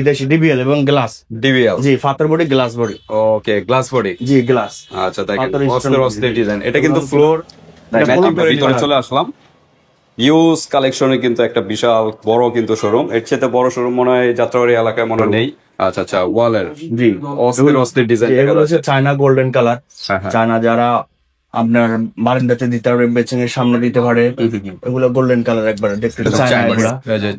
দেশি ডিবিএল এবং glass. DBL, জি, পাথর বডি, গ্লাস বডি। ওকে, গ্লাস বডি। জি, গ্লাস। আচ্ছা, দেখেন পাথর অস্থির stone অস্থির body। ডিজাইন। এটা কিন্তু ফ্লোর ভিতরে চলে আসলাম। ইউজ কালেকশনে কিন্তু একটা বিশাল বড় কিন্তু শোরুম, এর চেয়ে বড় শোরুম মনে হয় যাত্রাবাড়ি এলাকায় মনে হয় নেই। আচ্ছা আচ্ছা, ওয়ালের জি, অস্থির অস্থির ডিজাইন। এগুলো হচ্ছে চায়না গোল্ডেন কালার। হ্যাঁ, হ্যাঁ। চায়না যারা আপনার বারান্দাতে দিতে পারে, বেচিং এর সামনে দিতে পারে, এগুলো গোল্ডেন কালার একবার দেখতে। চায়না এগুলা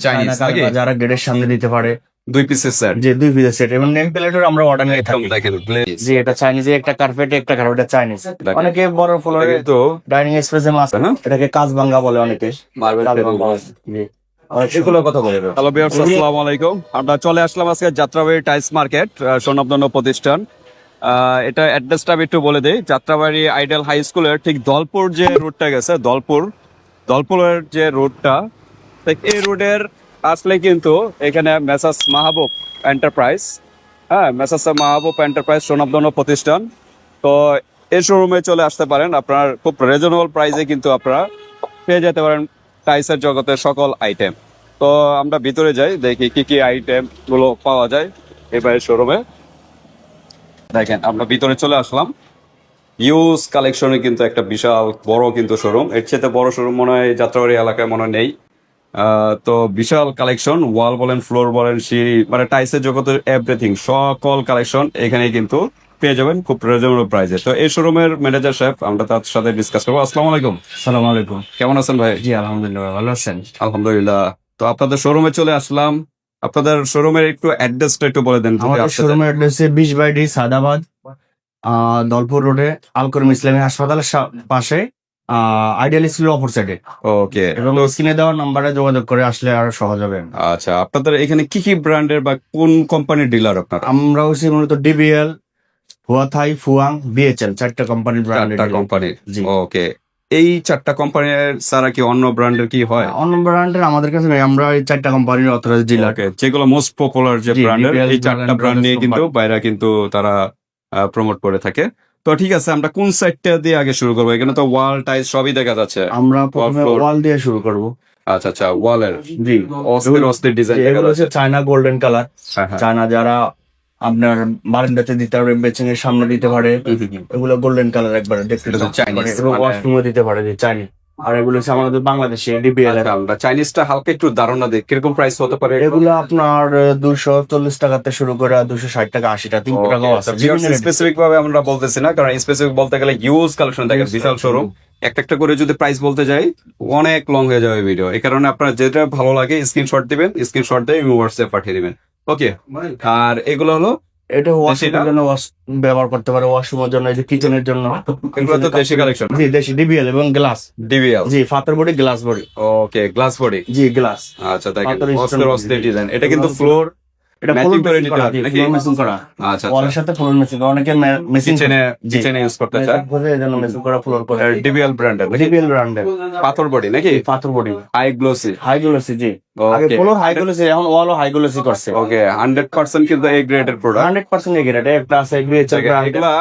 চাইনিজ চায়না যারা গেটের সামনে দিতে পারে। 2 পিসের সেট। যে 2 পিসের সেট এবং নেম প্লেটের আমরা অর্ডার নিয়ে থাকি। দেখেন গ্লেজ। জি, এটা চাইনিজ, একটা কার্পেট, একটা কার্পেট চাইনিজ। অনেকে বড় ফ্লোরে তো ডাইনিং স্পেসে মাছ, এটাকে কাজভাঙ্গা বলে অনেকে। মার্বেল জি, এগুলো কথা বলে। হ্যালো ভিউয়ার্স, আসসালামু আলাইকুম। আমরা চলে আসলাম আজকে যাত্রাবাড়ি টাইলস মার্কেট, স্বনামধন্য প্রতিষ্ঠান। এটা অ্যাড্রেসটা আমি একটু বলে দেই। যাত্রাবাড়ি আইডিয়াল হাই স্কুলের ঠিক দলপুর যে রোডটা গেছে, দলপুরের যে রোডটা, এই রোডের আসলে কিন্তু এখানে মেসার্স মাহবুব এন্টারপ্রাইজ, মেসার্স মাহবুব এন্টারপ্রাইজ স্বনামধন্য প্রতিষ্ঠান। তো এই শোরুমে চলে আসতে পারেন, আপনার খুব রিজনেবল প্রাইসে কিন্তু আপনারা পেয়ে যেতে পারেন টাইলসের জগতের সকল আইটেম। তো আমরা ভিতরে যাই, দেখি কি কি আইটেম গুলো পাওয়া যায় এবারে শোরুমে। দেখেন, আমরা ভিতরে চলে আসলাম। ইউজ কালেকশনে কিন্তু একটা বিশাল বড় কিন্তু শোরুম, এর চেয়ে বড় শোরুম মনে হয় যাত্রাবাড়ি এলাকায় মনে হয় নেই। তো বিশাল কালেকশন, ওয়াল বলেন, ফ্লোর বলেন, সিঁড়ি, মানে টাইলসের জগতের এভরিথিং, সকল কালেকশন এখানে কিন্তু পেয়ে যাবেন খুব রিজনেবল প্রাইসে। তো এই শোরুমের ম্যানেজার সাহেব, আমরা তার সাথে ডিসকাস করবো। আসসালামু আলাইকুম। সালাম আলাইকুম। কেমন আছেন ভাই? জি, আলহামদুলিল্লাহ, ভালো আছেন? আলহামদুলিল্লাহ। তো আপনাদের শোরুমে চলে আসলাম। আপনাদের শোরুমের একটু অ্যাড্রেসটা একটু বলে দেন। আমাদের শোরুমের অ্যাড্রেস 20/D সাদাবাদ, দলপুর রোডে, আল করিম ইসলামী হাসপাতালের পাশে, আইডিয়াল স্কুলের অপর সাইডে। ওকে, এবং স্ক্রিনে দেওয়া নাম্বারে যোগাযোগ করে আসলে আরো সহজ হবে। আচ্ছা, আপনাদের এখানে কি কি ব্র্যান্ডের বা কোন কোম্পানির ডিলার আপনারা? আমরা হচ্ছে মূলত ডিবিএল, হুয়াথাই, ফুয়াং, বিএচএল, 4টা কোম্পানির ব্র্যান্ডের। 4টা কোম্পানির। জি। ওকে, এই 4টা কোম্পানির ছাড়া কি অন্য ব্র্যান্ডের কি হয়? অন্য ব্র্যান্ডের আমাদের কাছে নেই, আমরা এই 4টা কোম্পানির অথরাইজড ডিলার। ওকে, যেগুলো মোস্ট পপুলার যে জি, ব্র্যান্ডের, DPL এই 4টা ব্র্যান্ড নিয়ে কিন্তু বাইরে কিন্তু তারা প্রমোট করে থাকে। তো ঠিক আছে, আমরা কোন সাইডটা দিয়ে আগে শুরু করবো? এখানে তো ওয়াল টাইলস সবই দেখা যাচ্ছে। আমরা প্রথমে floor। ওয়াল দিয়ে শুরু করব। আচ্ছা আচ্ছা, ওয়ালের জি, অস্থির অস্থির ডিজাইন দেখা এগুলো হচ্ছে যাচ্ছে। China golden colour. হ্যাঁ, হ্যাঁ। চায়না যারা আপনার বারান্দাতে দিতে পারে, বেচিং এর সামনে দিতে পারে, এগুলো গোল্ডেন কালার একবার দেখতে। এটা তো Chinese, এবং মানে- ওয়াশরুমে দিতে পারে, যে চাইনিজ। আর এগুলো হচ্ছে আমাদের বাংলাদেশে ডিবিএল। আচ্ছা, আমরা চাইনিজটা হালকা একটু ধারণা দিই, কিরকম প্রাইস হতে পারে? এগুলো আপনার 240 টাকাতে শুরু করে 260 টাকা, 80 টাকা, 3 টাকাও আছে। স্পেসিফিক ভাবে আমরা বলতেছি না, কারণ স্পেসিফিক বলতে গেলে ইউজ কালেকশন দেখেন, বিশাল শোরুম। একটা একটা করে যদি প্রাইস বলতে যাই অনেক লং হয়ে যাবে ভিডিও। এই কারণে আপনার যেটা ভালো লাগে স্ক্রিনশট দিবেন, স্ক্রিনশট দিয়ে হোয়াটসঅ্যাপ পাঠিয়ে দিবেন। ওকে, আর এগুলো হলো এটা ওয়াশরুমের জন্য ব্যবহার করতে পারে, ওয়াশরুমের জন্য, এই যে কিচেনের জন্য। এগুলো তো দেশি কালেকশন। জি, দেশি ডিবিএল এবং গ্লাস। ডিবিএল, জি, পাথর বডি, গ্লাস বডি। ওকে, গ্লাস বডি। জি, গ্লাস। আচ্ছা, দেখেন পাথর stone অস্থির body। অস্থির ডিজাইন। এটা কিন্তু ফ্লোর এটা Matching ফ্লোর করে মেশিন নিতে করা, হবে নাকি? ফ্লোর মেশিন করা। আচ্ছা ওয়ালের সাথে ফ্লোর মেশিন করা, অনেকে মেশিন কিচেনে ইউজ করতে চায়। এজন্য মেশিন করা ফ্লোর করে। ডিবিএল ব্র্যান্ডের ডিবিএল ব্র্যান্ডের পাথর বডি নাকি? পাথর body, high glossy. High glossy. জি, আগে ওকে, ফ্লোর হাই গ্লোসি, এখন ওয়ালও হাই গ্লোসি করছে। ওকে, 100% কিন্তু এই গ্রেডের প্রোডাক্ট। 100% এগ্রেড। একটা আছে বিএচএল ব্র্যান্ড। এগুলা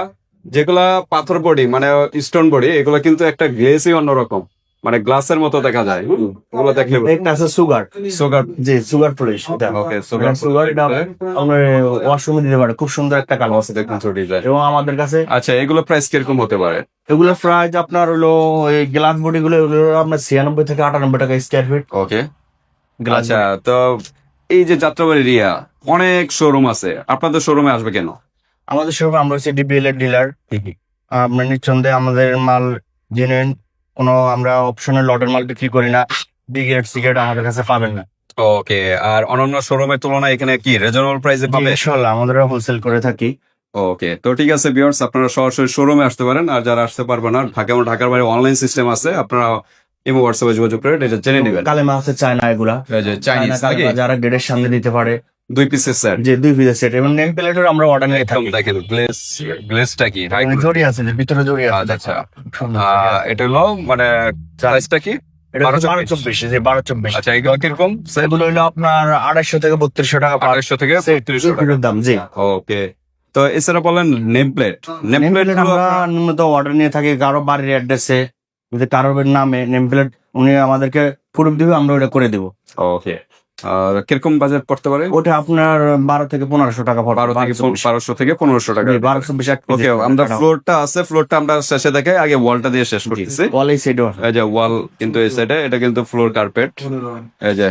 যেগুলা পাথর বডি মানে স্টোন বডি, এগুলা কিন্তু একটা গ্লেসই অন্যরকম, মানে গ্লাসের মতো দেখা যায়। এগুলো দেখলে একটা আছে সুগার। সুগার। জি, সুগার পলিশ। এটা ওকে, সুগার। সুগার, এটা আমরা ওয়াশরুমে দিতে পারে, খুব সুন্দর একটা কালার আছে দেখুন তো ডিজাইন। এবং আমাদের কাছে আচ্ছা, এগুলো প্রাইস কিরকম হতে পারে? এগুলোর প্রাইস আপনার হলো, এই গ্লাস বডি গুলো আপনার 96 থেকে 98 টাকা স্কয়ার ফিট। ওকে, গ্লাস। আচ্ছা। তো এই যে যাত্রাবাড়ি রিয়া অনেক শোরুম আছে, আপনাদের শোরুমে আসবে কেন? আমাদের শোরুমে আমরা হচ্ছে ডিবিএল এর ডিলার। আপনার নিঃসন্দেহে আমাদের মাল জেনুইন, কোনো আমরা অপশনাল লটের মাল বিক্রি করি না। বিগেট সিগারেট আমাদের কাছে পাবেন না। ওকে, আর অন্যান্য শোরুমের তুলনায় এখানে কি রিজনেবল প্রাইসে পাবে? ইনশাআল্লাহ আমরা হোলসেল করে থাকি। ওকে, তো ঠিক আছে ভিউয়ার্স, আপনারা সরাসরি শোরুমে আসতে পারেন। আর যারা আসতে পারবে না, ঢাকা এবং ঢাকার বাইরে অনলাইন সিস্টেম আছে, আপনারা ইমো হোয়াটসঅ্যাপে যোগাযোগ করে এটা জেনে নেবেন। কালেমা আছে চায়না, এগুলা চাইনিজ নাকি? যারা গেটের সামনে দিতে পারে, 2 পিসের সেট। যে 2 পিসের সেট এবং নেম প্লেটের আমরা অর্ডার নিয়ে থাকি। দেখেন গ্লেজটা কি জড়ি আছে, যে ভিতরে জড়ি আছে। আচ্ছা, এটা হলো মানে প্রাইসটা কি? এটা 1224। যে 1224। আচ্ছা, এগুলো কিরকম? এগুলো হলো আপনার 250 থেকে 3200 টাকা। 250 থেকে 3200 টাকা দাম। জি, ওকে। তো এছাড়া বলেন নেম প্লেট আমরা নিয়মিত অর্ডার নিয়ে থাকি কারো বাড়ির অ্যাড্রেসে, যদি কারোর নামে নেম প্লেট উনি আমাদেরকে প্রুফ দিবে, আমরা ওটা করে দেবো। ওকে, আর কিরকম বাজেট পড়তে পারে? ওটা আপনার 12 থেকে 1500 টাকা পড়বে। 1200 থেকে 1500 টাকা। 1220 ওকে, আমরা ফ্লোরটা আছে, ফ্লোরটা আমরা শেষে দেখাই, আগে ওয়ালটা দিয়ে শেষ করতেছি। ওয়াল এই সাইডে এই যে ওয়াল কিন্তু এই সাইডে, এটা কিন্তু ফ্লোর কার্পেট। এই যে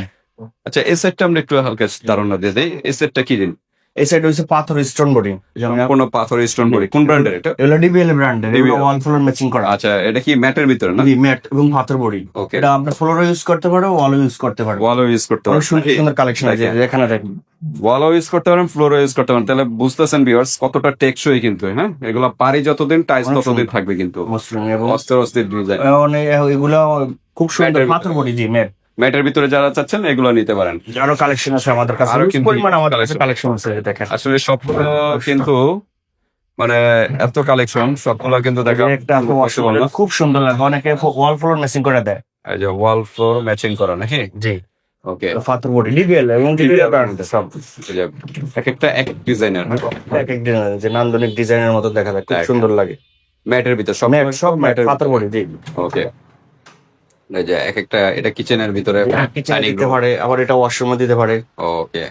আচ্ছা, এই সাইডটা আমরা একটু হালকা ধারণা দিয়ে দিই। এই সাইডটা কি দিন? এই সাইড হচ্ছে পাথর স্টোন বডি, সম্পূর্ণ পাথর স্টোন বডি। কোন ব্র্যান্ডের এটা? এগুলো ডিবিএল ব্র্যান্ডের, এগুলো DBL ওয়াল ফ্লোর ম্যাচিং করা। আচ্ছা, এটা কি ম্যাটের ভিতরে না? ম্যাট এবং পাথর বডি। ওকে, এটা আপনার ফ্লোরও ইউজ করতে পারো, ওয়ালও ইউজ করতে পারো। ওয়ালও ইউজ করতে অনেক পারেন, সুন্দর সুন্দর কালেকশন আছে এখানে দেখেন। ওয়ালও ইউজ করতে পারেন, ফ্লোরও ইউজ করতে পারেন। তাহলে বুঝতেছেন ভিউয়ার্স কতটা টেকসই কিন্তু। হ্যাঁ, এগুলা পারি যতদিন, টাইলস অনেক ততদিন সুন্দর। থাকবে কিন্তু। মসলিন এবং অস্থির অস্থির ডিজাইন। এগুলো খুব সুন্দর ম্যাটের পাথর বডি। জি ম্যাট। ম্যাটের ভিতরে যারা চাচ্ছেন এগুলো নিতে পারেন। আরো কালেকশন আছে আমাদের কাছে, আরো হিউজ কিন্তু পরিমাণ আমাদের কাছে collection। কালেকশন আছে দেখেন। আসলে সবগুলো কিন্তু মানে এত কালেকশন, সবগুলো কিন্তু দেখা এই একটা possible না। খুব সুন্দর লাগে, অনেকে ওয়াল ফ্লোর ম্যাচিং করে দেয়। এই যে ওয়াল ফ্লোর ম্যাচিং করা নাকি? জি, ওকে, পাথর বডি ডিবিএল এবং ডিবিএল ব্র্যান্ড সব। এই যে এক একটা এক ডিজাইনার এক এক ডিজাইন, যে নান্দনিক ডিজাইনের মতো দেখা যায়, খুব একদম। সুন্দর লাগে। ম্যাটের ভিতর সব ম্যাট সব ম্যাট ম্যাটের পাথর বডি। জি, ওকে। এই যে এক একটা, এটা কিচেনের ভিতরে কিচেনে dining দিতে room। পারে, আবার এটা ওয়াশরুমে দিতে পারে। ওকে,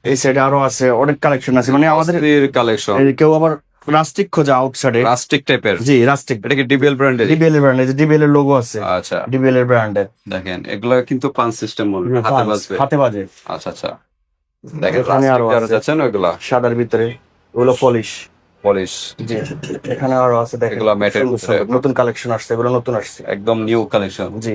এই সাইডে আরো আছে অনেক কালেকশন আছে, মানে আমাদের কালেকশন এই কেউ আবার রাস্টিক খোঁজা আউটসাইডে। প্লাস্টিক টাইপের। জি রাস্টিক, এটা কি ডিবিএল ব্র্যান্ডের? ডিবিএল এর ব্র্যান্ড, ডিবিএল এর লোগো আছে, আচ্ছা, ডিবিএল এর ব্র্যান্ডের। দেখেন এগুলো কিন্তু পাঁচ সিস্টেম হাতে বাজবে। হাতে বাজে। আচ্ছা আচ্ছা, দেখেন এখানে আরো যারা আছে। যাচ্ছেন ওইগুলা সাদার ভিতরে ওগুলো পলিশ। পলিশ। জি, এখানে আরো আছে দেখেন, এগুলো ম্যাটের সুন্দর ভিতরে। সুন্দর নতুন কালেকশন আসছে, এগুলো নতুন আসছে। একদম নিউ কালেকশন। জি,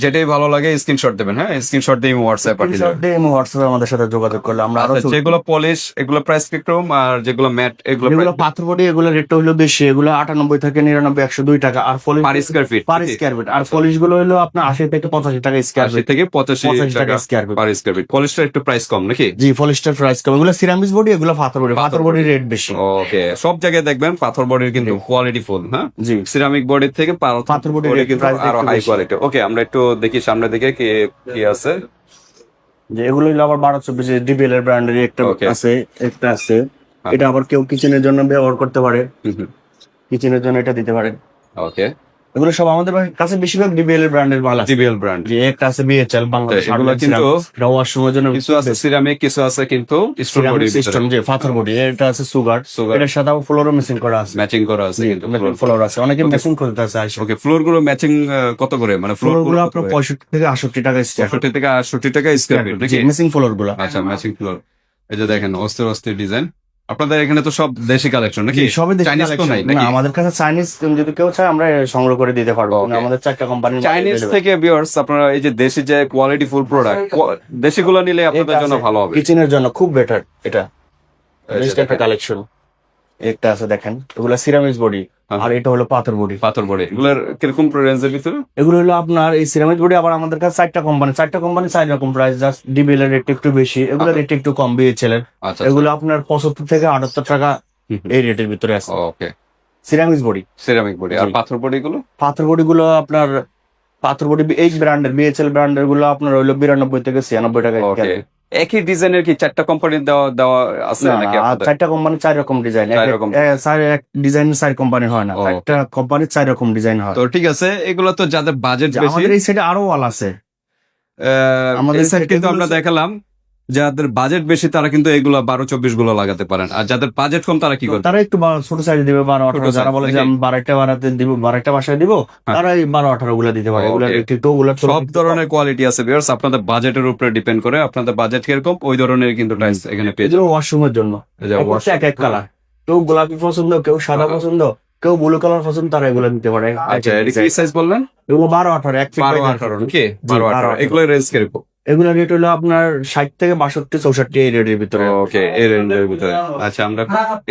যেটাই ভালো লাগে স্ক্রিনশট দেবেন। হ্যাঁ, স্ক্রিনশট দিয়ে হোয়াটসঅ্যাপ পাঠিয়ে স্ক্রিনশট দেবেন। দিয়ে হোয়াটসঅ্যাপে আমাদের সাথে যোগাযোগ করলে আমরা আরো আচ্ছা, যেগুলো পলিশ এগুলো প্রাইস কিরকম, আর যেগুলো ম্যাট এগুলো এগুলো পাথর বডি, এগুলো রেটটা হলো বেশি, এগুলো 98 থেকে 99, 102 টাকা। আর polish per square feet, per square feet. আর পলিশ গুলো হলো আপনার 80 থেকে 85 টাকা স্কয়ার 80 ফিট। থেকে 85 টাকা square feet per square feet. পলিশটা একটু প্রাইস কম নাকি? জি, পলিশটার প্রাইস কম। এগুলো সিরামিক্স বডি, এগুলো পাথর বডি। পাথর বডির রেট বেশি। ওকে, সব জায়গায় দেখবেন পাথর বডির কিন্তু কোয়ালিটি ফুল। হ্যাঁ, জি, সিরামিক বডির থেকে পাথর বডির বডি rate কিন্তু price আরো একটু হাই বেশি। কোয়ালিটি। ওকে, আমরা একটু দেখি সামনে দিকে কি কি আছে। যে এগুলো হলো আবার 1224 ডিবিএল এর ব্র্যান্ডের একটা Okay. আছে, একটা আছে। এটা আবার কেউ কিচেনের জন্য ব্যবহার করতে পারে, কিচেনের জন্য এটা দিতে পারে। ওকে, এগুলো সব আমাদের কাছে বেশিরভাগ ডিবিএল এর ব্র্যান্ডের মাল আছে। GBL brand. যে একটা আছে বিএচএল বাংলাদেশ, এগুলো কিন্তু ওয়াশরুমের জন্য কিছু আছে সিরামিক, কিছু আছে কিন্তু স্টোন বডি সিস্টেম, যে পাথর বডি। এটা আছে সুগার, Sugar। এটার সাথে আবার ফ্লোরও মেশিং করা আছে। ম্যাচিং করা আছে কিন্তু ফ্লোর আছে, অনেকে মেশিং করতে আছে। ওকে, ফ্লোর গুলো ম্যাচিং কত করে, মানে ফ্লোর গুলো আপনার 65 থেকে 68 টাকা স্কয়ার 65 থেকে 68 টাকা স্কয়ার ফিট নাকি? মেশিং ফ্লোর গুলো। আচ্ছা, ম্যাচিং ফ্লোর। এই যে দেখেন অস্থির অস্থির ডিজাইন। আপনাদের এখানে তো সব দেশি কালেকশন নাকি? সবই দেশি চাইনিজ তো collection। নাই না, নাকি? আমাদের কাছে চাইনিজ যদি কেউ চায় আমরা সংগ্রহ করে দিতে পারবো। Okay. আমাদের 4টা কোম্পানি। চাইনিজ থেকে ভিউয়ার্স আপনারা এই যে দেশি যে কোয়ালিটি ফুল প্রোডাক্ট, দেশিগুলো নিলে আপনাদের জন্য ভালো হবে। কিচেনের জন্য খুব বেটার এটা। এই যে বেস্ট একটা কালেকশন। একটা আছে দেখেন, এগুলো সিরামিক্স বডি, হ্যাঁ। আর এটা হলো পাথর বডি। পাথর বডি এগুলোর কিরকম রেঞ্জের ভিতরে? এগুলো হলো আপনার এই সিরামিক্স বডি আবার আমাদের কাছে 4টা কোম্পানি, 4 রকম প্রাইস। জাস্ট ডিবিএল এর রেট একটু বেশি, এগুলো রেট একটু কম বিএচএল এর। আচ্ছা, এগুলো আপনার 75 থেকে 78 টাকা এই রেটের ভিতরে আছে okay, ceramics body. Ceramic body. আর জি। পাথর বডি গুলো? পাথর বডি গুলো আপনার, পাথর বডি এই ব্র্যান্ডের বিএচএল ব্র্যান্ডের গুলো আপনার হইলো 92 থেকে 96 টাকা। ওকে, একই ডিজাইনের কি 4টা কোম্পানি দেওয়া দেওয়া আছে নাকি আপনাদের? 4টা কোম্পানি 4 রকম ডিজাইন। 4 রকম। এক ডিজাইন 4 কোম্পানি হয় না, ও, একটা কোম্পানি 4 রকম ডিজাইন হয়। তো ঠিক আছে, এগুলো তো যাদের বাজেট বেশি, আমাদের এই সাইডে আরো ওয়াল আছে। আমাদের এই সাইড side কিন্তু এগুলো আমরা হচ্ছে- দেখালাম যাদের বাজেট বেশি তারা কিন্তু এগুলো 12-24 গুলো লাগাতে পারেন, আর যাদের বাজেট কম তারা কি করবে? তারা একটু ছোট সাইজ দিবে, 12-18। ছোট যারা size বলে যে নাকি? আমি 12টা বানাতে দিব, 12টা বাসায় দিব, হ্যাঁ। তারা এই 12-18 গুলা দিতে পারে। এগুলা Okay. একটু ওগুলা সব ধরনের কোয়ালিটি আছে ভিউয়ার্স, আপনাদের বাজেটের উপরে ডিপেন্ড করে, আপনাদের বাজেট কিরকম ওই ধরনের কিন্তু টাইলস এখানে পেয়ে যাবেন। এগুলো ওয়াশরুমের জন্য। এই যে wash- এক এক কালার, কেউ গোলাপি পছন্দ, কেউ সাদা পছন্দ, কেউ ব্লু কালার পছন্দ, তারা এগুলো নিতে পারে। আচ্ছা, এটা কি সাইজ বললেন? এগুলো 12-18, 1 ফিট 12-18 নাকি? জি, 12-18 এগুলো রেঞ্জ কিরকম? এগুলো রেট হলো আপনার 60 থেকে 62-64 এই রেটের ভিতরে। ওকে, এই রেঞ্জের ভিতরে। আচ্ছা, আমরা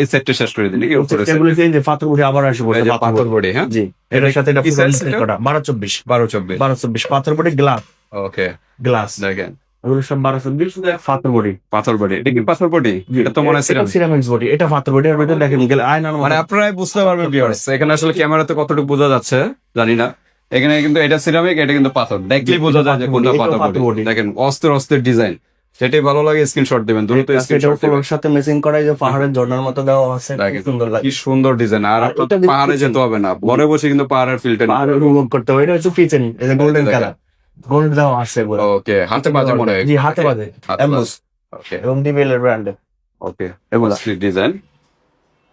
এই সেটটা শেষ করে দিই নাকি? উপরে set? এগুলো যে পাথর বডি আবার আসে বলতে এই যে পাথর বডি। হ্যাঁ, জি, এটার সাথে এটা কি size এটা? 12-24 12-24 পাথর বডি গ্লাস। ওকে, গ্লাস দেখেন এগুলো সব 12-24 পাথর বডি। পাথর বডি। এটা কি পাথর বডি? এটা তো মনে হয় সিরামিক। সিরামিক্স বডি, এটা পাথর বডি। এর ভিতরে দেখেন গেলে আয়নার মানে আপনারাই বুঝতে পারবেন ভিউয়ার্স, এখানে আসলে ক্যামেরাতে কতটুকু বোঝা যাচ্ছে জানি না। এখানে কিন্তু এটা সিরামিক, এটা কিন্তু পাথর, দেখলেই বোঝা যায় যে কোনটা এটাও পাথর পাথর বডি। body। দেখেন অস্থির অস্থির ডিজাইন, সেটাই ভালো লাগে স্ক্রিনশট দিবেন, দ্রুত স্ক্রিনশট দিবেন। ফ্লোরের সাথে ম্যাচিং করা, এই যে পাহাড়ের ঝর্ণার মতো দেওয়া আছে, খুব দেখেন সুন্দর লাগে। কি সুন্দর ডিজাইন। আর আর আপনার এটা দেখতে পাহাড়ে যেতে হবে না, ঘরে বসে কিন্তু পাহাড়ের ফিল্টার। পাহাড় উপভোগ করতে হবে। এটা হচ্ছে কিচেন, এই যে গোল্ডেন কালার। গোল্ড দেওয়া আছে এগুলো। ওকে, হাতে বাজে মনে হয়। জি, হাতে বাজে হাতে এমবস ওকে এবং ডিবিএল এর ব্র্যান্ডে ওকে, এগুলা। ডিজাইন।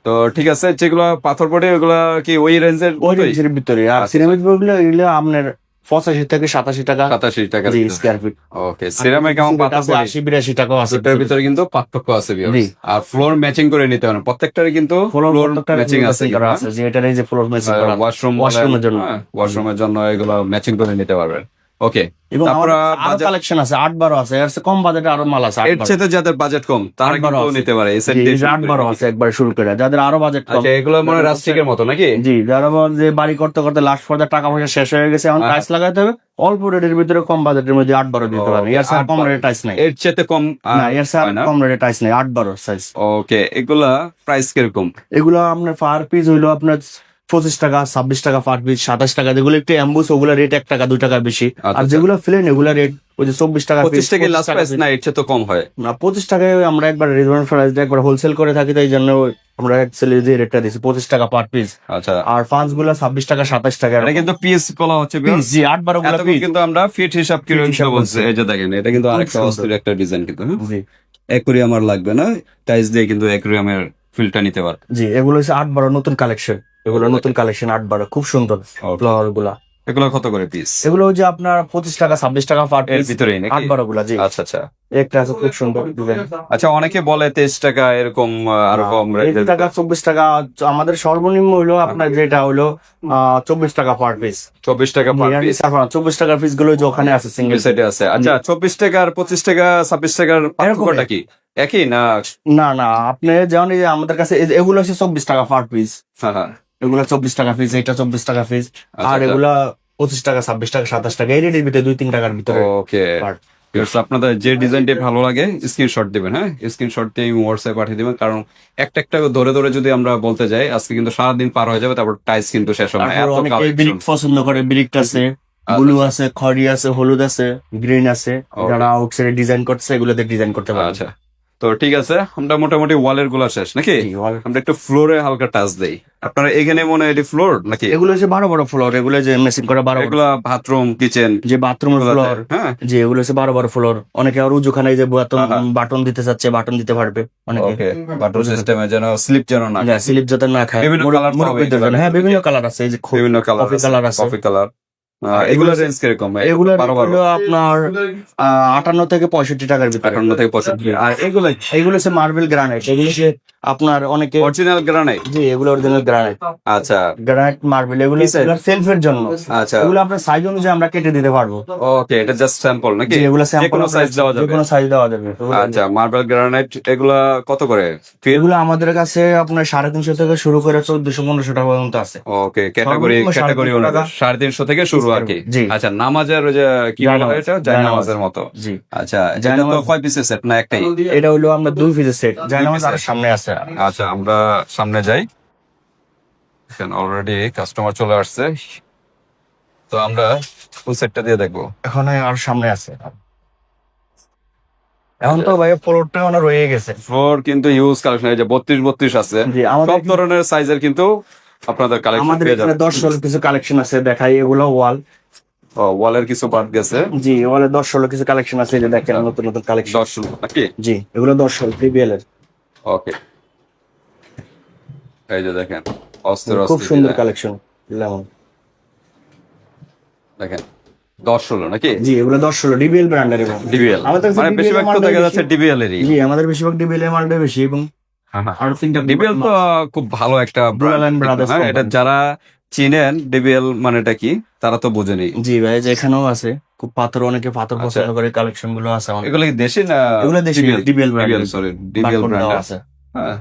তো ঠিক আছে, যেগুলো পাথর পড়ে ওগুলা কি ওই রেঞ্জের? ওই রেঞ্জের ভিতরে। আর আচ্ছা। সিরামিক গুলো এগুলো আপনার 85 থেকে 87 টাকা 87 টাকা জি স্কয়ার ফিট। ওকে, সিরামিক এবং পাথর পড়ে 80-82 টাকাও আছে। দুটার ভিতরে কিন্তু পার্থক্য আছে viewers। জি। আর ফ্লোর ম্যাচিং করে নিতে হবে, প্রত্যেকটারই কিন্তু ফ্লোর ম্যাচিং আছে। করা আছে, যে এটা এই যে ফ্লোর ম্যাচিং করা ওয়াশরুমের জন্য। ওয়াশরুমের জন্য এগুলো ম্যাচিং করে নিতে পারবেন। ওকে, এবং তারপর আরো কালেকশন আছে, 8-12 আছে, এর চেয়ে কম বাজেটে আরো মাল আছে। এর চেয়ে যাদের বাজেট কম তারা 8-12 কিন্তু আছে। নিতে পারে এই সেট। জি, এই যে 8-12 আছে একবার শুরু করে, যাদের আরো বাজেট কম। আচ্ছা, এগুলো মনে হয় রাস্টিকের মতো নাকি? জি, যারা বলে যে বাড়ি করতে করতে লাস্ট পর্যায়ে টাকা পয়সা শেষ হয়ে গেছে, এখন টাইলস লাগাইতে হবে, অল্প রেটের ভিতরে কম বাজেটের মধ্যে 8-12 দিতে পারবে। এর চেয়ে কম রেটে টাইলস নাই। এর চেয়ে কম না, এর চেয়ে কম রেটে টাইলস নাই, 8-12 সাইজ। ওকে, এগুলা প্রাইস কিরকম? এগুলো আপনার পার পিস হইলো আপনার 25 টাকা, 26 টাকা পার পিস, 27 টাকা। যেগুলো একটু অ্যাম্বুস ওগুলা রেট 1 টাকা 2 টাকা বেশি। আর যেগুলো প্লেন এগুলা রেট ওই যে 24 টাকা 25 টাকা লাস্ট প্রাইস না, এর চেয়ে তো কম হয় না। 25 টাকায় আমরা একবার রিজনেবল প্রাইস দিয়ে একবার হোলসেল করে থাকি, তাই জন্য আমরা অ্যাকচুয়ালি যে রেটটা দিছি 25 টাকা পার পিস। আচ্ছা, আর ফান্স গুলো 26 টাকা 27 টাকা। এটা কিন্তু পিস বলা হচ্ছে viewers। জি, 8-12 গুলো এতক্ষণ পিস। কিন্তু আমরা ফিট হিসাব করে হিসাব বলছি। এই যে দেখেন, এটা কিন্তু আরেকটা সুন্দর। অস্থির একটা ডিজাইন কিন্তু। জি অ্যাকুরিয়াম আর লাগবে না, টাইলস দিয়ে কিন্তু অ্যাকুরিয়ামের ফিলটা নিতে পারবে। জি, এগুলো হচ্ছে 8-12 নতুন কালেকশন। এগুলো নতুন কালেকশন 8-12 খুব সুন্দর ফ্লাওয়ার গুলা। এগুলো কত করে পিস? এগুলো হচ্ছে আপনার 25 টাকা 26 টাকা পার এর পিস ভিতরেই নাকি? 8-12 গুলা। জি, আচ্ছা আচ্ছা একটা আছে খুব সুন্দর ডিজাইন। আচ্ছা, অনেকে বলে 23 টাকা এরকম আরো কম 23 টাকা 24 টাকা। আমাদের সর্বনিম্ন হইলো আপনার যেটা হইলো 24 টাকা পার পিস। 24 টাকা পার পিস 24 টাকার পিস গুলো যে ওখানে আছে সিঙ্গেল সেটে আছে। আচ্ছা, 24 টাকা আর 25 টাকা 26 টাকার পার্থক্যটা কি একই না? না না, আপনি যেমন এই যে আমাদের কাছে এগুলো হচ্ছে 24 টাকা পার পিস। হ্যাঁ হ্যাঁ, এগুলো 24 টাকা পিস, এটা 24 টাকা পিস। আচ্ছা, আর আচ্ছা। এগুলা 25 টাকা 26 টাকা 27 টাকা এই রেটের ভিতরে 2-3 টাকার ভিতরে ওকে, part। আপনাদের যে ডিজাইনটা ভালো লাগে স্ক্রিনশট দিবেন। হ্যাঁ, স্ক্রিনশট দিয়ে হোয়াটসঅ্যাপে পাঠিয়ে দিবেন, কারণ একটা একটা ধরে ধরে যদি আমরা বলতে যাই আজকে কিন্তু সারাদিন পার হয়ে যাবে, তারপর টাইস কিন্তু শেষ হবে না। তারপর এত অনেকে collection। ব্রিক পছন্দ করে, ব্রিক আছে, ব্লু আছে, খড়ি আছে, হলুদ আছে, গ্রিন আছে। যারা আউটসাইডে ডিজাইন করছে এগুলোতে ডিজাইন করতে পারে। আচ্ছা, তো ঠিক আছে, আমরা মোটামুটি ওয়ালের গুলা শেষ নাকি? আমরা একটু ফ্লোরে হালকা টাচ দেই। আপনারা এখানে মনে হয় এটি ফ্লোর নাকি? এগুলো হচ্ছে বড় ফ্লোর, এগুলো যে মেশিন করা বড় এগুলা বাথরুম কিচেন যে বাথরুমের ফ্লোর। হ্যাঁ, যে এগুলো হচ্ছে বড় ফ্লোর। অনেকে আর উজুখানায় যে বাটন দিতে চাচ্ছে, বাটন দিতে পারবে অনেকে। ওকে, বাটন সিস্টেমে যেন স্লিপ যেন না খায়। স্লিপ যাতে না খায়। বিভিন্ন colour পাবে মুরব্বিদের জন্য। হ্যাঁ, বিভিন্ন কালার আছে, এই যে বিভিন্ন কালার কফি কালার আছে। Coffee colour. এগুলো রেঞ্জ কিরকম? এগুলো 12 হলো আপনার 58 থেকে 65 টাকার ভিতরে। 58 থেকে 65। আর এগুলো হচ্ছে মার্বেল গ্রানাইট। এগুলো হচ্ছে আপনার অনেকে অরিজিনাল গ্রানাইট? জি, এগুলো অরিজিনাল গ্রানাইট। আচ্ছা গ্রানাইট মার্বেল এগুলো সেলফের জন্য। আচ্ছা, এগুলো আপনার সাইজ অনুযায়ী আমরা কেটে দিতে পারবো। ওকে, এটা জাস্ট স্যাম্পল নাকি? জি, এগুলো স্যাম্পল, কোনো সাইজ দেওয়া যাবে? কোনো সাইজ দেওয়া যাবে। আচ্ছা, মার্বেল গ্রানাইট এগুলা কত করে? এগুলো আমাদের কাছে আপনার 350 থেকে শুরু করে 1400-1500 টাকা পর্যন্ত আছে। ওকে, ক্যাটাগরি সর্বনিম্ন ক্যাটাগরি 350 থেকে শুরু আর কি। জি। আচ্ছা, নামাজের ওই যে কি বলা হয় এটা? জায়নামাজের মতো। জি, আচ্ছা, এটা তো কয় পিসের সেট না একটাই? এটা হলো আমরা 2 পিসের সেট। জায়নামাজ আর সামনে আছে। আচ্ছা, আমরা সামনে যাই। অলরেডি কাস্টমার চলে আসছে, তো আমরা ফুল সেটটা দিয়ে দেখবো। এখন আর সামনে আছে। এখন তো ভাই ফ্লোরটা অনেক রয়ে গেছে। ফ্লোর কিন্তু হিউজ কালেকশন, এই যে 32 আছে। জি, আমাদের সব ধরনের সাইজের কিন্তু আপনাদের কালেকশন আমাদের পেয়ে এখানে যাবেন। 10-16 কিছু কালেকশন আছে, দেখাই। এগুলো ওয়াল। ওয়ালের কিছু বাদ গেছে। জি, ওয়ালে 10-16 কিছু কালেকশন আছে, এই যে দেখেন নতুন নতুন কালেকশন। 10 নাকি? জি, এগুলো 10-16 ডিবিএল এর। ওকে, এই যে দেখেন অস্থির খুব অস্থির সুন্দর design। কালেকশন। লেমন দেখেন 10-16 নাকি? জি, এগুলো 10-16 ডিবিএল ব্র্যান্ডের। এবং ডিবিএল আমাদের কাছে মানে DBL বেশিরভাগ তো মালটাই দেখা বেশি। যাচ্ছে ডিবিএল এরই। জি, আমাদের বেশিরভাগ ডিবিএল এর মালটা বেশি। এবং আর তিনটা ডিবিএল তো খুব ভালো একটা Dual and Brothers হ্যাঁ, এটা company। যারা চিনেন ডিবিএল মানেটা কি তারা তো বোঝেনি। জি ভাই, যে এখানেও আছে খুব পাথর, অনেকে পাথর আচ্ছা। পছন্দ করে, কালেকশন গুলো আছে আমাদের। এগুলো কি দেশি না? এগুলো দেশি, DBL brand. Sorry, DBL barcode brand দেওয়া আছে। হ্যাঁ,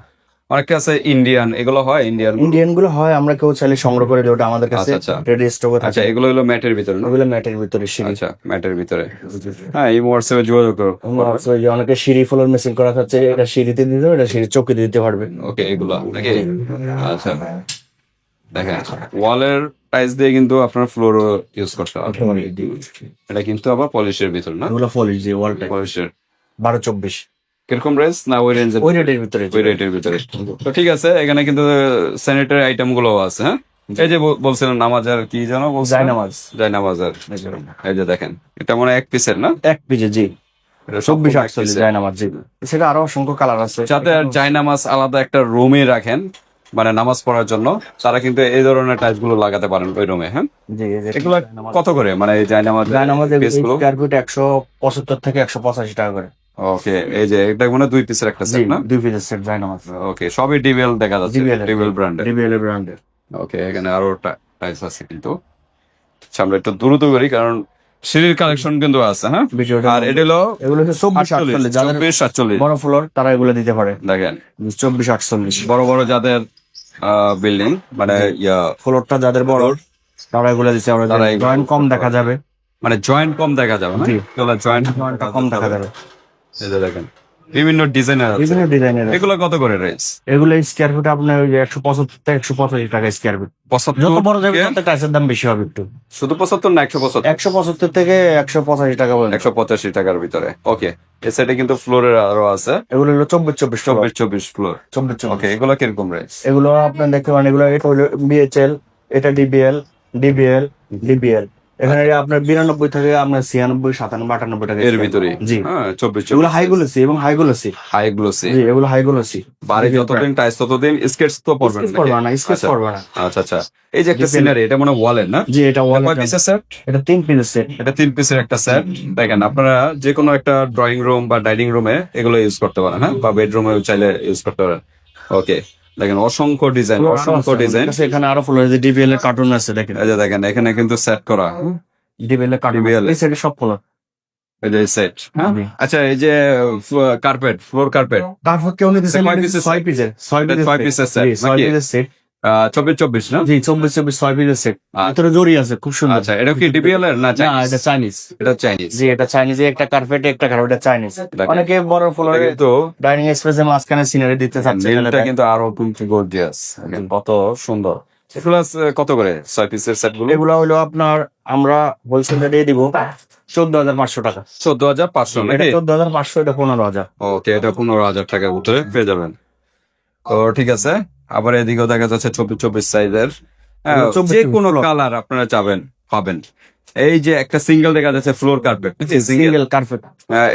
অনেকটা আছে ইন্ডিয়ান, এগুলো হয় ইন্ডিয়ান। ইন্ডিয়ান গুলো হয়, আমরা কেউ চাইলে সংগ্রহ করে দিই, ওটা আমাদের কাছে আচ্ছা, আচ্ছা। রেডি স্টকে আচ্ছা, থাকে। এগুলো হলো ম্যাটের ভিতরে না? ওগুলো ম্যাটের ভিতরে সিঁড়ি। আচ্ছা, ম্যাটের ভিতরে। হ্যাঁ, এই হোয়াটসঅ্যাপে যোগাযোগ করো। ওই যে অনেকে সিঁড়ি ফ্লোর মেশিন করা থাকছে, এটা সিঁড়িতে দিতে হবে, এটা সিঁড়ি চৌকিতে দিতে পারবে। ওকে, এগুলো নাকি? আচ্ছা, দেখেন ওয়ালের টাইলস দিয়ে কিন্তু আপনার ফ্লোর ইউজ করতে হবে। এটা কিন্তু আবার পলিশের ভিতর না? এগুলো পলিশ দিয়ে ওয়ালটা পলিশের 12-24 কিরকম রেঞ্জ না ওই রেঞ্জের? ওই রেটের ভিতরে। ওই রেটের ভিতরে। তো ঠিক আছে, এখানে কিন্তু স্যানিটারি আইটেম গুলো আছে। হ্যাঁ, এই যে বলছিলেন নামাজের কি যেন জায়নামাজ। জায়নামাজের এই যে দেখেন এটা মনে হয় এক পিসের না, এক পিজে জি, এটা 24-48 জায়নামাজ জি। সেটা আরো অসংখ্য কালার আছে। যাদের জায়নামাজ আলাদা একটা রুমে রাখেন মানে নামাজ পড়ার জন্য, তারা কিন্তু এই ধরনের টাইলস গুলো লাগাতে পারেন ওই রুমে। হ্যাঁ, জি এই যে এগুলো কত করে মানে এই জায়নামাজ জায়নামাজ পিসগুলো? স্কয়ার ফিট 175 থেকে 185 টাকা করে। ওকে, এই যে এটা মনে হয় 2 পিসের একটা জি সেট না? 2 পিসের সেট জায়নামাজ। ওকে, সবই ডিবিএল দেখা যাচ্ছে, ডিবিএল ব্র্যান্ডের। ডিবিএল ব্র্যান্ডের। ওকে, এখানে আরো টাইলস আছে কিন্তু আচ্ছা, আমরা একটু দ্রুত করি কারণ সিঁড়ির কালেকশন কিন্তু আছে। হ্যাঁ, ভিডিওটা আর এটা হলো এগুলো হচ্ছে 24-48, যাদের 24-48 বড় ফ্লোর তারা এগুলো দিতে পারে। দেখেন 24-48 বড় বড় যাদের বিল্ডিং মানে ফ্লোরটা যাদের বড় তারা এগুলো দিতে পারে, তারা এগুলো জয়েন্ট কম দেখা যাবে। মানে জয়েন্ট কম দেখা যাবে না, জি। এগুলো জয়েন্ট জয়েন্টটা কম দেখা যাবে। এই যে দেখেন বিভিন্ন ডিজাইনের আছে। বিভিন্ন ডিজাইনের এগুলো কত করে রেঞ্জ? এগুলো স্কয়ার ফিট আপনার ওই যে 175 থেকে 185 টাকা স্কয়ার ফিট। 75 যত বড় যাবে থেকে- তত টাইসের দাম বেশি হবে একটু। শুধু 75 না 175? 175 থেকে 185 টাকা পর্যন্ত। 185 টাকার ভিতরে। ওকে, এই সাইডে কিন্তু ফ্লোরের আরো আছে, এগুলো হলো 24-24 24 ফ্লোর। 24। ওকে, এগুলো কিরকম রেঞ্জ? এগুলো আপনার দেখতে পারেন, এগুলো এটা হলো বিএচএল, এটা ডিবিএল। এখানে আপনার 92 থেকে আপনার 96, 97, 98 টাকা এর ভিতরে জি। হ্যাঁ 24 এগুলো হাই গুলোসি এবং হাই গুলোসি। High glossy. জি এগুলো হাই গুলোসি। বাড়ি যতদিন টাইস ততদিন স্কেচ তো পড়বেন স্কেচ করবে না, স্কেচ আচ্ছা। করবে না। আচ্ছা আচ্ছা, এই যে একটা সিনারি, এটা মনে ওয়ালের না? জি এটা কয় ওয়াল পিসের সেট? এটা 3 পিসের সেট। এটা 3 পিসের একটা সেট। দেখেন আপনারা যে কোনো একটা ড্রয়িং রুম বা ডাইনিং রুমে এগুলো ইউজ করতে পারেন। হ্যাঁ, বা বেডরুমে চাইলে ইউজ করতে পারেন। ওকে, দেখেন অসংখ্য ডিজাইন, অসংখ্য ডিজাইন। এখানে আরো ফুল আছে, ডিবিএল এর কার্টুন আছে দেখেন। এই যে দেখেন এখানে কিন্তু সেট করা, ডিবিএল এর কার্টুন DBL এই সেটে সব ফুল। এই যে সেট। হ্যাঁ, জি। আচ্ছা, এই যে কার্পেট, ফ্লোর কার্পেট, তারপর কেউ নিতে চাইলে কয় পিসের 6 পিসের 6 পিসের set, 6 নাকি? পিসের সেট। 24 না? জি 24 6 পিসের সেট। ভিতরে জড়ি আছে খুব সুন্দর। আচ্ছা, এটা কি ডিবিএল এর না না চাইনিজ? এটা চাইনিজ। এটা চাইনিজ। জি এটা চাইনিজ, একটা কার্পেট একটা কার্পেট, এটা চাইনিজ। দেখেন। অনেকে বড় ফ্লোরে কিন্তু ডাইনিং স্পেসে মাঝখানে সিনারি দিতে চাচ্ছে। নীলটা কিন্তু আরো কিন্তু গর্জিয়াস, কত সুন্দর। এগুলো কত করে 6 পিসের সেট গুলো? এগুলো হলো আপনার আমরা হোলসেল রেটে দিব 14,500 টাকা। 14,500 এটা নাকি? 14,500, এটা 15,000। ওকে, এটা 15,000 টাকার ভিতরে পেয়ে যাবেন। তো ঠিক আছে, আবার এদিকেও দেখা যাচ্ছে 24 সাইজের। এগুলো 24 যে কোনো floor। কালার আপনারা চাবেন পাবেন। এই যে একটা সিঙ্গেল দেখা যাচ্ছে floor carpet, single. Single carpet.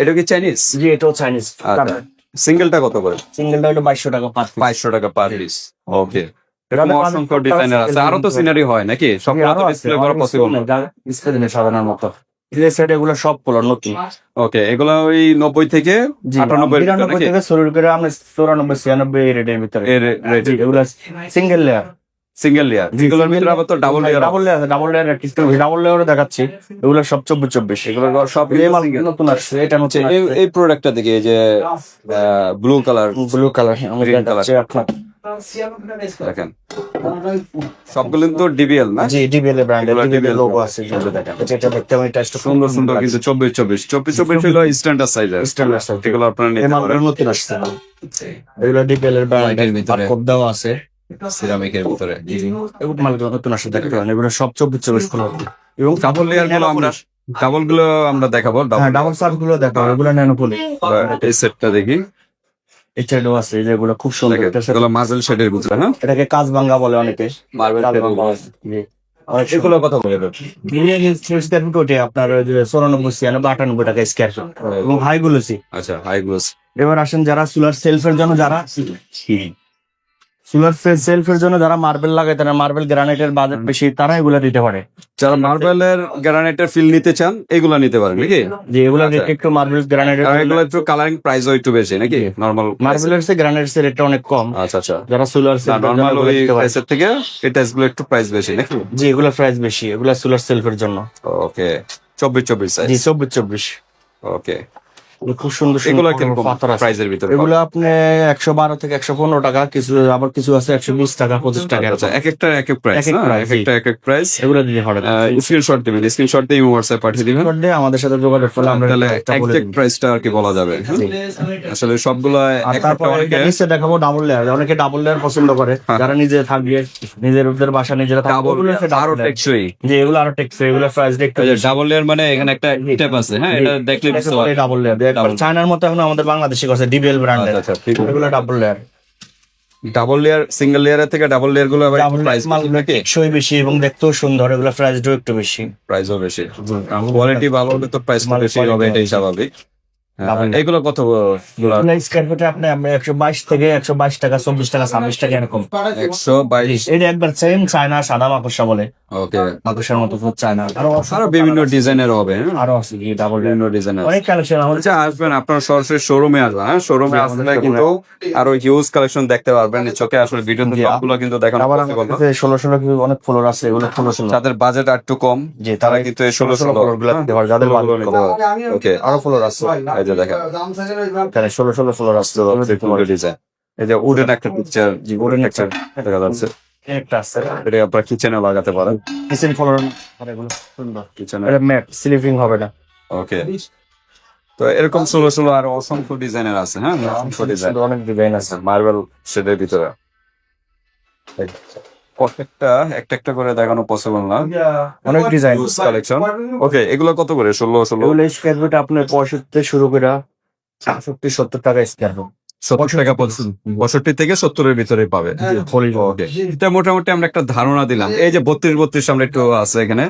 এটা কি চাইনিজ? জি এটাও চাইনিজ। আচ্ছা, সিঙ্গেলটা কত করে? সিঙ্গেলটা হলো 2200 টাকা পার পিস। 2200 টাকা পার পিস। ওকে, এটাতে এরকম অসংখ্য ডিজাইনার আছে, আরো তো সিনারি হয় নাকি? সবগুলো তো ডিসপ্লে করা পসিবল না। ডিসপ্লে দিলে সাজানোর মতো। এই সেট এগুলো সব পোলার নতুন। ওকে, এগুলো ওই 90 থেকে 98 99 নাকি? থেকে শুরু করে আমরা 94 96 এই রেটের ভিতরে। এর রেট জি এগুলো সিঙ্গেল লেয়ার। সিঙ্গেল লেয়ার, এগুলোর ভিতরে আবার তো ডাবল লেয়ার। ডাবল লেয়ার কিছু ডাবল লেয়ারও দেখাচ্ছি। এগুলো সব 24 এগুলো সব এই মাল নতুন আসছে, এটা নতুন এই প্রোডাক্টটা দেখি, এই যে ব্লু কালার, ব্লু কালার আমি Green দেখাচ্ছি আপনার। দেখেন সবগুলো কিন্তু ডিবিএল না? জি ডিবিএল এর ব্র্যান্ড, এগুলো ডিবিএল DBL লোগো আছে যেটা দেখেন। যেটা দেখতে আমি টেস্ট সুন্দর সুন্দর কিন্তু 24 হলো স্ট্যান্ডার্ড সাইজের। Standard size. এগুলো আপনারা এই নিতে মালগুলো পারেন নতুন আসছে। এগুলো ডিবিএল এর ব্র্যান্ড, White এর ভিতরে। বারকোড দেওয়া আছে। সিরামিকের ভিতরে। এগুলো মালগুলো নতুন আসছে দেখতে পারেন। এগুলো সব 24 ফুল এবং ডাবল লেয়ার গুলো আমরা আমরা দেখাবো। হ্যাঁ ডাবল সার্ভ গুলো দেখো, এগুলো ন্যানো পলি। এই সেটটা দেখি, এই সাইডও আছে, এই যেগুলো খুব সুন্দর। দেখেন এটার সাথে- এগুলো মার্বেল শেডের ভিতরে। হ্যাঁ, এটাকে কাজভাঙ্গা বলে অনেকে। মার্বেল কাজভাঙ্গা। জি। আর এগুলো কত করে দেবে? স্কয়ার ফিট ওঠে আপনার ওই যে 94 96 98 টাকা স্কয়ার ফিট এবং হাই গুলোসি। আচ্ছা, হাই গ্লোস। এবার আসেন যারা সোলার সেলফের জন্য যারা মার্বেল লাগায়, তারা মার্বেল গ্রানাইটের বাজেট বেশি, তারা এগুলা দিতে পারে। যারা মার্বেলের গ্রানাইটের ফিল নিতে চান এগুলো নিতে পারেন নাকি? যে এগুলা আচ্ছা। রেট একটু মার্বেল গ্রানাইটের, আর এগুলো একটু কালারিং প্রাইসও একটু বেশি নাকি নরমাল? মার্বেলের চেয়ে গ্রানাইটের রেটটা অনেক কম। আচ্ছা আচ্ছা, যারা সোলার নরমাল ওই প্রাইসের থেকে এই টাইসগুলো একটু প্রাইস বেশি নাকি? জি এগুলা প্রাইস বেশি, এগুলা সোলার সেলফের জন্য। ওকে, 24 সাইজ। জি 24 ওকে, খুব সুন্দর এগুলো সুন্দর কিরকম পাথর আছে। প্রাইসের ভিতরে? এগুলো আপনি 112 থেকে 115 টাকা, কিছু আবার কিছু আছে 120 টাকা 25 টাকা। আচ্ছা, এক একটা এক এক প্রাইস এক এক না? price, এক একটা এক এক প্রাইস। এগুলো দিতে হবে। স্ক্রিনশট দিবেন, স্ক্রিনশট দিয়ে হোয়াটসঅ্যাপ পাঠিয়ে দিবেন। করলে আমাদের সাথে যোগাযোগ করলে আমরা তাহলে একটা বলে এক্সাক্ট দিই। প্রাইসটা আর কি বলা যাবে। হ্যাঁ? জি। আসলে সবগুলো আর এক একটা তারপরে অনেকে নিচে দেখাবো ডাবল লেয়ার। অনেকে ডাবল লেয়ার পছন্দ করে, হ্যাঁ। যারা নিজে থাকবে, নিজের ওদের বাসা নিজেরা থাকবে, ডাবল ওগুলো হচ্ছে আরো double layer। টেকসই। যে এগুলো আরো টেকসই, এগুলো প্রাইস একটু ডাবল লেয়ার মানে এখানে একটা স্টেপ আছে। হ্যাঁ, এটা দেখলে বুঝতে পারবেন। Double layer. চায়নার মতো এখন আমাদের বাংলাদেশে আছে ডিবিএল ব্র্যান্ডের, আচ্ছা, ঠিক আছে। এগুলো double layer. Double layer single লেয়ারের থেকে ডাবল লেয়ার গুলো প্রাইস মালগুলো টেকসই বেশি এবং দেখতেও সুন্দর, এগুলো প্রাইসটাও একটু বেশি। প্রাইসও বেশি, কোয়ালিটি ভালো হলে তো প্রাইস বেশি হবে, এটাই স্বাভাবিক। এগুলো কত স্কোয়ার ফিটে আপনি আমরা 122 থেকে 122 টাকা, 24 টাকা, 26 টাকা এরকম। 122। এটা একবার সেম চায়না সাদা মাকড়সা বলে, ওকে, মাকড়সার মতো ফুল চায়না। আরো বিভিন্ন ডিজাইনের হবে, আরো আছে কি ডাবল বিভিন্ন ডিজাইনের। অনেক কালেকশন আমাদের। আচ্ছা, আসবেন আপনার সরাসরি শোরুমে আসবেন। হ্যাঁ, শোরুমে আসলে কিন্তু আরো হিউজ কালেকশন দেখতে পারবেন। চোখে আসলে ভিডিওতে সবগুলো কিন্তু দেখানো আবার পসিবল না। 16 কি অনেক ফ্লোর আছে, এগুলো 16। যাদের বাজেট একটু কম, যে তারা কিন্তু এই 16 ফ্লোর গুলো দিতে পারে, যাদের বাজেট কম। ওকে, আরো ফ্লোর আছে, এই যে দেখেন এখানে 16 ফ্লোর আছে। ডিজাইন, এই যে উডেন একটা পিকচার, জি উডেন একটা দেখা যাচ্ছে। একটা আছে, এটা আপনারা কিচেনে লাগাতে পারেন। কিচেন ফ্লোর এগুলো সুন্দর, কিচেনে এটা ম্যাট স্লিপিং হবে না। ওকে, তো এরকম 16 আর অসংখ্য ডিজাইনের আছে। হ্যাঁ, অসংখ্য ডিজাইন, অনেক ডিজাইন আছে। মার্বেল শেডের ভিতরে প্রত্যেকটা একটা একটা করে দেখানো পসিবল না, অনেক ডিজাইন কালেকশন। ওকে, এগুলো কত করে? 16 এগুলো স্কোয়ার ফিট আপনার 65 থেকে শুরু করে 65-70 টাকা স্কোয়ার ফিট। 70 টাকা 65 থেকে 70 এর ভিতরে পাবে। ওকে, এটা মোটামুটি আমরা একটা ধারণা দিলাম। এই যে 32 আমরা একটু আছে এখানে,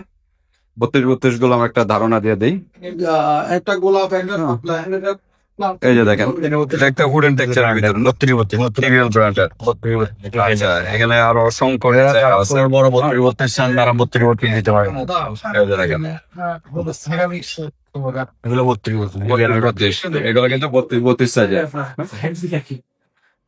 32 গুলো আমরা একটা ধারণা দিয়ে দিই। একটা গোলাপ একটা এই যে দেখেন, এটা একটা উডেন টেক্সচারের ভিতরে 32 ব্র্যান্ডের। আচ্ছা, এখানে আরো অসংখ্য design আছে। বড় 32 চান, তারা 32 দিতে পারে। এই যে দেখেন, এগুলো 32। এগুলো কিন্তু 32 সাইজের।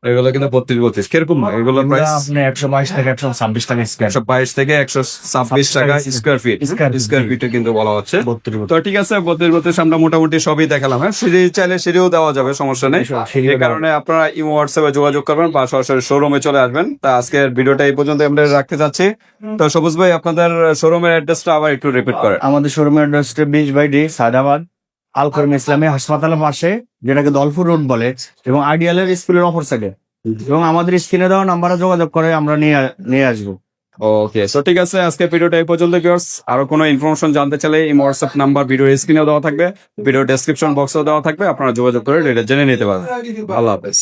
এগুলো কিন্তু 32 কিরকম? এগুলো প্রাইস আপনি 122 থেকে 126 টাকা স্কোয়ার। 122 থেকে 126 টাকা স্কোয়ার ফিট। স্কোয়ার ফিটে কিন্তু বলা হচ্ছে। 32। তো ঠিক আছে, 32 আমরা মোটামুটি সবই দেখালাম। হ্যাঁ, সিঁড়ি চাইলে সিঁড়িও দেওয়া যাবে, সমস্যা নেই। এই কারণে আপনারা ইমো হোয়াটসঅ্যাপে যোগাযোগ করবেন বা সরাসরি শোরুমে চলে আসবেন। তা আজকের ভিডিওটা এই পর্যন্ত আমরা রাখতে যাচ্ছি। তো সবুজ ভাই, আপনাদের শোরুমের অ্যাড্রেসটা আবার একটু রিপিট করেন। আমাদের শোরুমের অ্যাড্রেসটা 20/D সায়দাবাদ আল করিম ইসলামী হাসপাতালের পাশে, যেটাকে দলপুর রোড বলে, এবং আইডিয়ালের স্কুলের অপর সাইডে। এবং আমাদের স্ক্রিনে দেওয়া নাম্বারে যোগাযোগ করে আমরা নিয়ে আসবো। ওকে, তো ঠিক আছে, আজকে ভিডিওটা এই পর্যন্ত। ভিউয়ার্স, আরো কোনো ইনফরমেশন জানতে চাইলে এই হোয়াটসঅ্যাপ নাম্বার ভিডিও স্ক্রিনেও দেওয়া থাকবে, ভিডিও ডেসক্রিপশন বক্সেও দেওয়া থাকবে, আপনারা যোগাযোগ করে এটা জেনে নিতে পারেন। আল্লাহ হাফেজ।